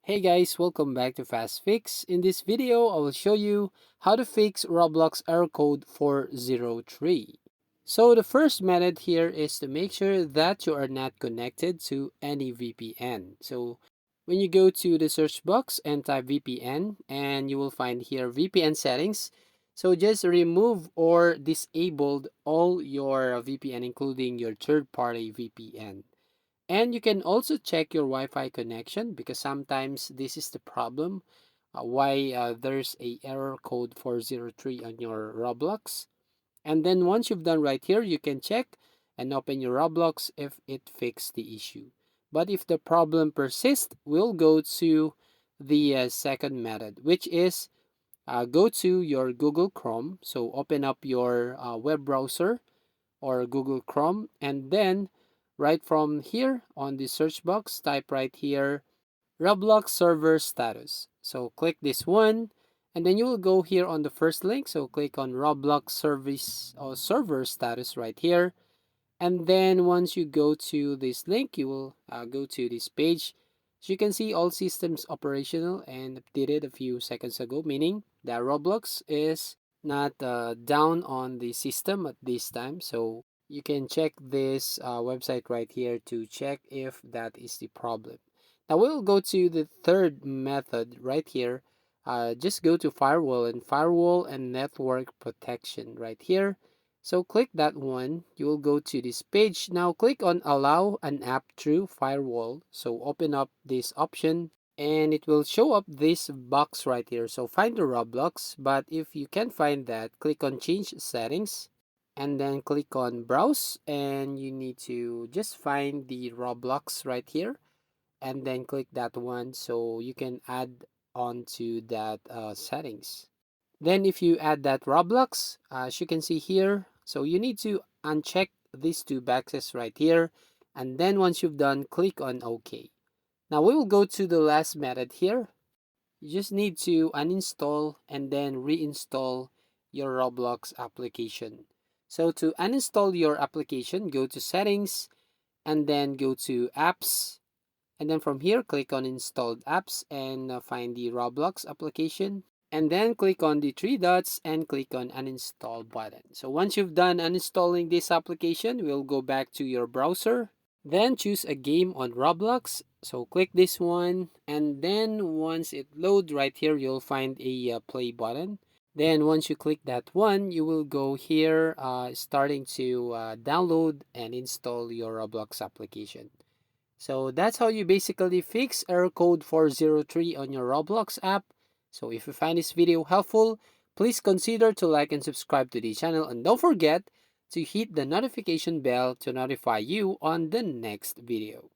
Hey guys, welcome back to Fast Fix. In this video, I will show you how to fix Roblox error code 403. So the first method here is to make sure that you are not connected to any VPN. So when you go to the search box and type VPN, and you will find here VPN settings. So just remove or disable all your VPN, including your third-party VPN. And you can also check your Wi-Fi connection because sometimes this is the problem why there's a error code 403 on your Roblox. And then once you've done right here, you can check and open your Roblox if it fixed the issue. But if the problem persists, we'll go to the second method, which is go to your Google Chrome. So open up your web browser or Google Chrome, and then right from here on the search box, type right here Roblox server status. So click this one, and then you will go here on the first link. So click on Roblox service or server status right here. And then once you go to this link, you will go to this page. As you can see, all systems operational and updated a few seconds ago, meaning that Roblox is not down on the system at this time. So you can check this website right here to check if that is the problem. Now we'll go to the third method right here. Just go to Firewall and network protection right here. So click that one. You will go to this page. Now click on allow an app through Firewall. So open up this option and it will show up this box right here. So find the Roblox, but if you can't find that, click on change settings and then click on browse, and you need to just find the Roblox right here and then click that one so you can add on to that settings. Then if you add that Roblox, as you can see here, so you need to uncheck these two boxes right here. And then once you've done, click on OK. Now we will go to the last method here. You just need to uninstall and then reinstall your Roblox application. So to uninstall your application, go to settings and then go to apps. And then from here, click on installed apps and find the Roblox application. And then click on the three dots and click on uninstall button. So once you've done uninstalling this application, we'll go back to your browser. Then choose a game on Roblox. So click this one. And then once it loads right here, you'll find a play button. Then once you click that one, you will go here starting to download and install your Roblox application. So that's how you basically fix error code 403 on your Roblox app. So if you find this video helpful, please consider to like and subscribe to the channel, and don't forget to hit the notification bell to notify you on the next video.